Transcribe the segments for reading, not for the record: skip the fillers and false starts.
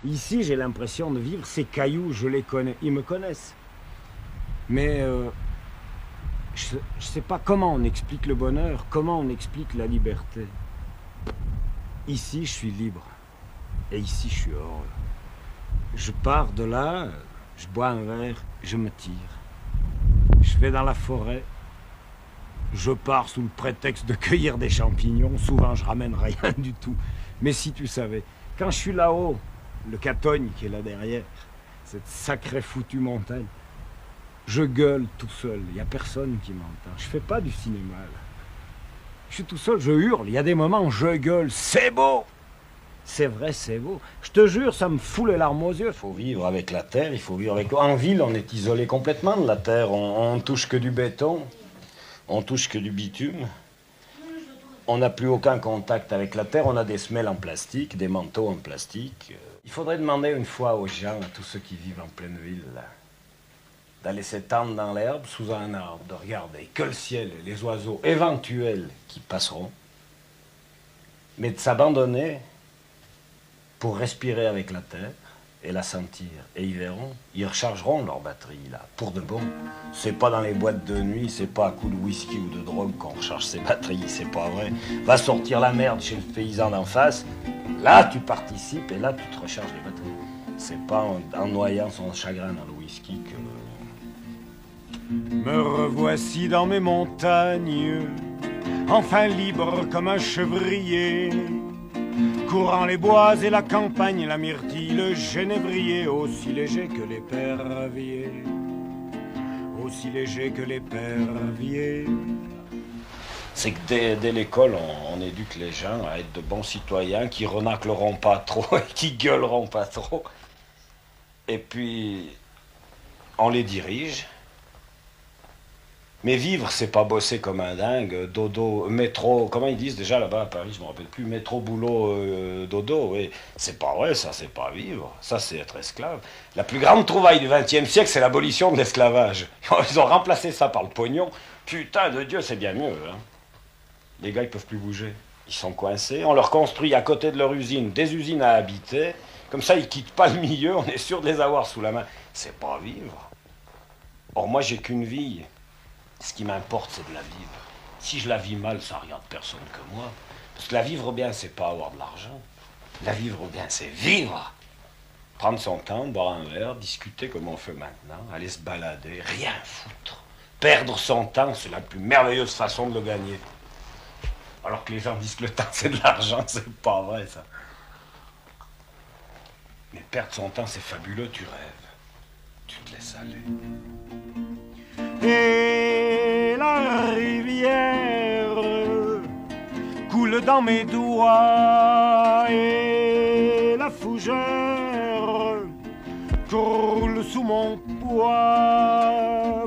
Ici, j'ai l'impression de vivre. Ces cailloux, je les connais. Ils me connaissent. Mais je sais pas comment on explique le bonheur, comment on explique la liberté. Ici, je suis libre. Et ici, je suis heureux. Je pars de là, je bois un verre, je me tire. Je vais dans la forêt. Je pars sous le prétexte de cueillir des champignons. Souvent, je ramène rien du tout. Mais si tu savais, quand je suis là-haut, le Catogne qui est là derrière, cette sacrée foutue montagne, je gueule tout seul. Il n'y a personne qui m'entend. Je fais pas du cinéma, là. Je suis tout seul, je hurle. Il y a des moments où je gueule. C'est beau! C'est vrai, c'est beau. Je te jure, ça me fout les larmes aux yeux. Il faut vivre avec la terre, il faut vivre avec l'eau. En ville, on est isolé complètement de la terre. On touche que du béton, on touche que du bitume. On n'a plus aucun contact avec la terre. On a des semelles en plastique, des manteaux en plastique. Il faudrait demander une fois aux gens, à tous ceux qui vivent en pleine ville, là, d'aller s'étendre dans l'herbe sous un arbre, de regarder que le ciel et les oiseaux éventuels qui passeront, mais de s'abandonner pour respirer avec la terre et la sentir. Et ils verront, ils rechargeront leur batterie, là, pour de bon. C'est pas dans les boîtes de nuit, c'est pas à coup de whisky ou de drogue qu'on recharge ses batteries, c'est pas vrai. Va sortir la merde chez le paysan d'en face, là tu participes et là tu te recharges les batteries. C'est pas en noyant son chagrin dans le whisky que... Me revoici dans mes montagnes, enfin libre comme un chevrier, courant les bois et la campagne, la myrtille, le genévrier, aussi léger que l'épervier, aussi léger que l'épervier. C'est que dès l'école, on éduque les gens à être de bons citoyens qui renacleront pas trop et qui gueuleront pas trop. Et puis, on les dirige. Mais vivre, c'est pas bosser comme un dingue, dodo, métro, comment ils disent déjà là-bas à Paris, je me rappelle plus, métro, boulot, dodo, oui. C'est pas vrai, ça, c'est pas vivre, ça, c'est être esclave. La plus grande trouvaille du XXe siècle, c'est l'abolition de l'esclavage. Ils ont remplacé ça par le pognon. Putain de Dieu, c'est bien mieux, hein. Les gars, ils peuvent plus bouger. Ils sont coincés, on leur construit à côté de leur usine des usines à habiter, comme ça, ils quittent pas le milieu, on est sûr de les avoir sous la main. C'est pas vivre. Or, moi, j'ai qu'une vie. Ce qui m'importe, c'est de la vivre. Si je la vis mal, ça regarde personne que moi. Parce que la vivre bien, c'est pas avoir de l'argent. La vivre bien, c'est vivre. Prendre son temps, boire un verre, discuter comme on fait maintenant, aller se balader, rien foutre. Perdre son temps, c'est la plus merveilleuse façon de le gagner. Alors que les gens disent que le temps, c'est de l'argent, c'est pas vrai, ça. Mais perdre son temps, c'est fabuleux, tu rêves. Tu te laisses aller. Et la rivière coule dans mes doigts et la fougère coule sous mon poids.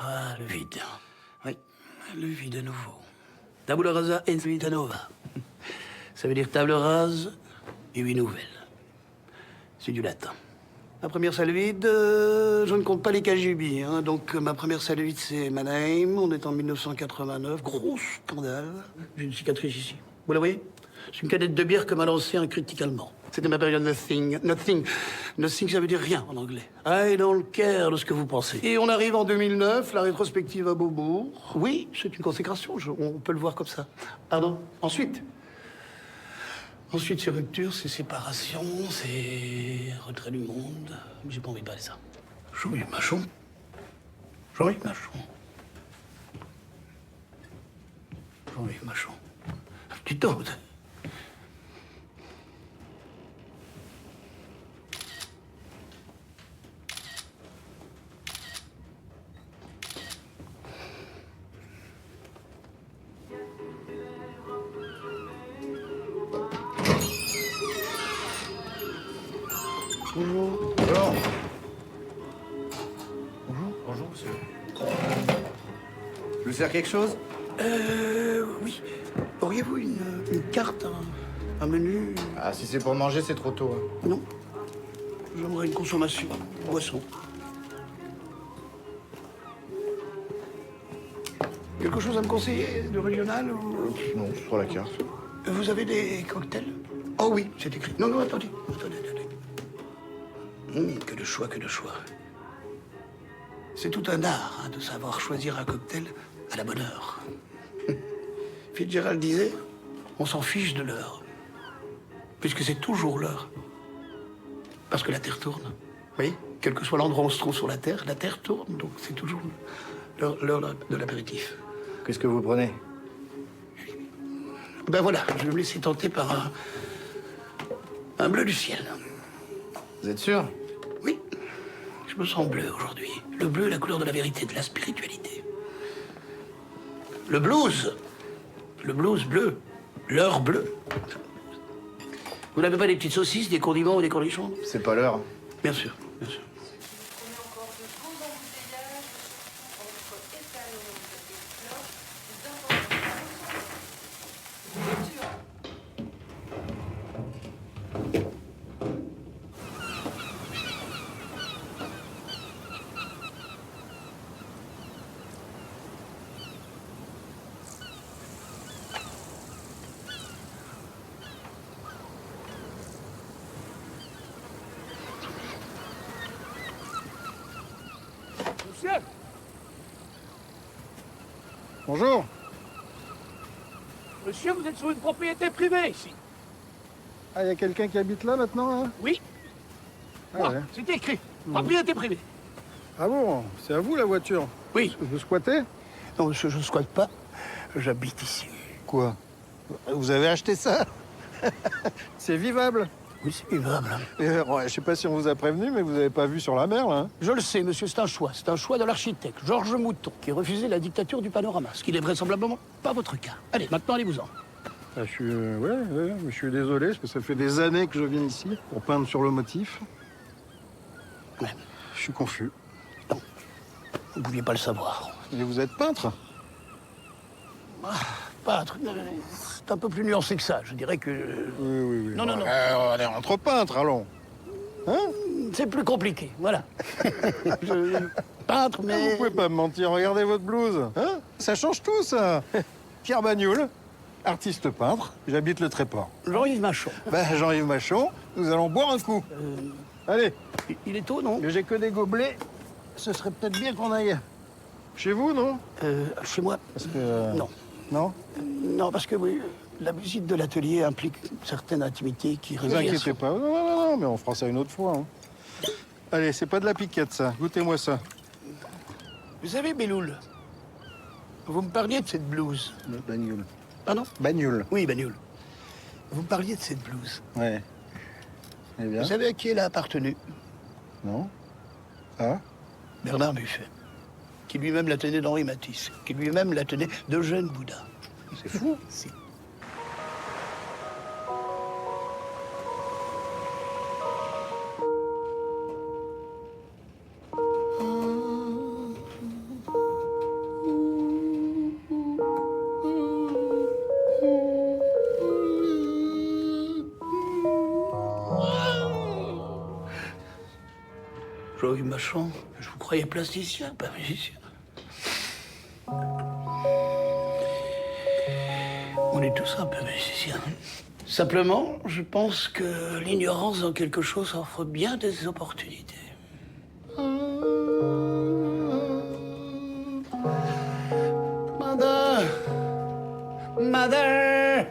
Ah, le vide. Oui, le vide à nouveau. Tabula rasa et vita nova. Ça veut dire table rase et une nouvelle. C'est du latin. Ma première salvide, je ne compte pas les cajubis. Hein. Donc, ma première salvide, c'est Mannheim. On est en 1989. Gros scandale. J'ai une cicatrice ici. Vous la voyez? C'est une canette de bière que m'a lancé un critique allemand. C'était ma période nothing. Nothing. Nothing, ça veut dire rien en anglais. I don't care de ce que vous pensez. Et on arrive en 2009, la rétrospective à Beaubourg. Oui, c'est une consécration, on peut le voir comme ça. Pardon? Ensuite, c'est rupture, c'est séparation, c'est retrait du monde. J'ai pas envie de parler de ça. Jean-Yves Machon. Jean-Yves Machon. Jean-Yves Machon. Petite ode. Bonjour. Bonjour. Bonjour, monsieur. Je vous sers quelque chose? Oui. Auriez-vous une carte, un menu? Ah, si c'est pour manger, c'est trop tôt. Hein. Non. j'aimerais une consommation. Boisson. Quelque chose à me conseiller de régional ou... Non, sur la carte. Vous avez des cocktails? Oh oui, c'est écrit. Non, non, attendez. Attendez. Que de choix, que de choix. C'est tout un art de savoir choisir un cocktail à la bonne heure. Fitzgerald disait, on s'en fiche de l'heure. Puisque c'est toujours l'heure. Parce que la Terre tourne. Vous voyez? Quel que soit l'endroit où on se trouve sur la Terre tourne. Donc c'est toujours l'heure de l'apéritif. Qu'est-ce que vous prenez? Ben voilà, je vais me laisser tenter par un bleu du ciel. Vous êtes sûr? Oui, je me sens bleu aujourd'hui. Le bleu est la couleur de la vérité, de la spiritualité. Le blues bleu, l'heure bleue. Vous n'avez pas des petites saucisses, des condiments ou des cornichons? C'est pas l'heure. Bien sûr, bien sûr. On met encore de grands embouteillages entre étalons et flottes. Monsieur, Bonjour. monsieur, vous êtes sur une propriété privée ici. Ah, il y a quelqu'un qui habite là maintenant, hein? Oui, Ah, moi, ouais. c'est écrit. Propriété privée. Ah bon, c'est à vous la voiture? Oui, Vous squattez? non, monsieur, je ne squatte pas. J'habite ici. Quoi? Vous avez acheté ça? C'est vivable. Oui, c'est vivable. Ouais, je sais pas si on vous a prévenu, mais vous avez pas vu sur la mer, là, hein? Je le sais, monsieur, c'est un choix. C'est un choix de l'architecte, Georges Mouton, qui refusait la dictature du panorama, ce qui n'est vraisemblablement pas votre cas. Allez, maintenant, allez-vous-en. Ah, je suis... ouais, je suis désolé, parce que ça fait des années que je viens ici pour peindre sur le motif. Ouais. Je suis confus. Vous ne pouviez pas le savoir. Et vous êtes peintre? Peintre, c'est un peu plus nuancé que ça. Je dirais que... Oui. Non, non, non. On est entre peintres, allons. Hein? C'est plus compliqué, voilà. Peintre, Vous mais... pouvez pas me mentir, regardez votre blouse. Hein? Ça change tout, ça. Pierre Bagnoul, artiste peintre, j'habite le Tréport. Jean-Yves Machon. Jean-Yves Machon, nous allons boire un coup. Allez, Il est tôt, non? mais j'ai que des gobelets. Ce serait peut-être bien qu'on aille chez vous, non? Chez moi? Parce que... Non. Non? Non, parce que oui, la visite de l'atelier implique une certaine intimité qui... Ne vous inquiétez pas. Non, mais on fera ça une autre fois. Hein. Allez, c'est pas de la piquette, ça. Goûtez-moi ça. Vous savez, Belloul, vous me parliez de cette blouse. Bagnoul. Pardon? Bagnoul. Oui, Bagnoul. Vous me parliez de cette blouse. Ouais. Eh bien? Vous savez à qui elle a appartenu? Non? Ah? Bernard Buffet, qui lui-même la tenait d'Henri Matisse, qui lui-même la tenait d'Eugène Boudin. C'est fou. Si. Jean-Yves Machon, je vous croyais plasticien, pas musicien. On est tous un peu musiciens. Simplement, je pense que l'ignorance dans quelque chose offre bien des opportunités. Mother, mother,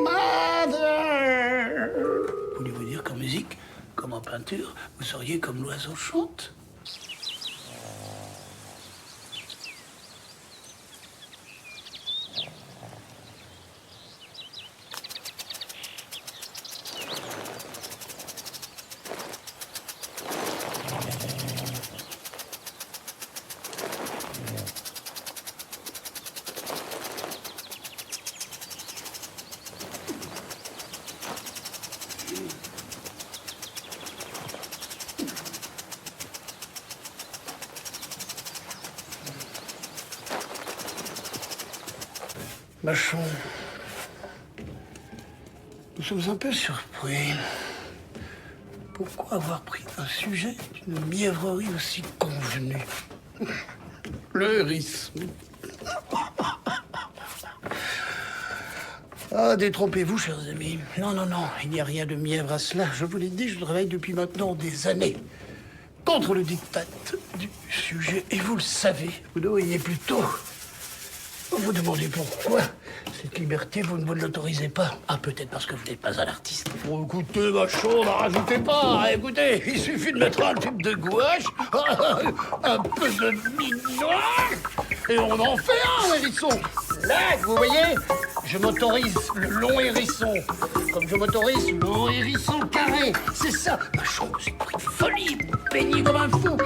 mother. Voulez-vous dire qu'en musique, comme en peinture, vous seriez comme l'oiseau chante? Machon, nous sommes un peu surpris. Pourquoi avoir pris un sujet d'une mièvrerie aussi convenue? Le hérisson. Ah, détrompez-vous, chers amis. Non, non, non, il n'y a rien de mièvre à cela. Je vous l'ai dit, je travaille depuis maintenant des années contre le diktat du sujet. Et vous le savez, vous devriez plutôt vous demandez pourquoi cette liberté, vous ne vous l'autorisez pas. Ah, peut-être parce que vous n'êtes pas un artiste. Oh, écoutez, ma chaude, n'en rajoutez pas. Écoutez, il suffit de mettre un tube de gouache, un peu de mignon, et on en fait un hérisson. Là, vous voyez, je m'autorise le long hérisson, comme je m'autorise le long hérisson carré. C'est ça. Ma chaude, c'est une folie, peigné comme un fou.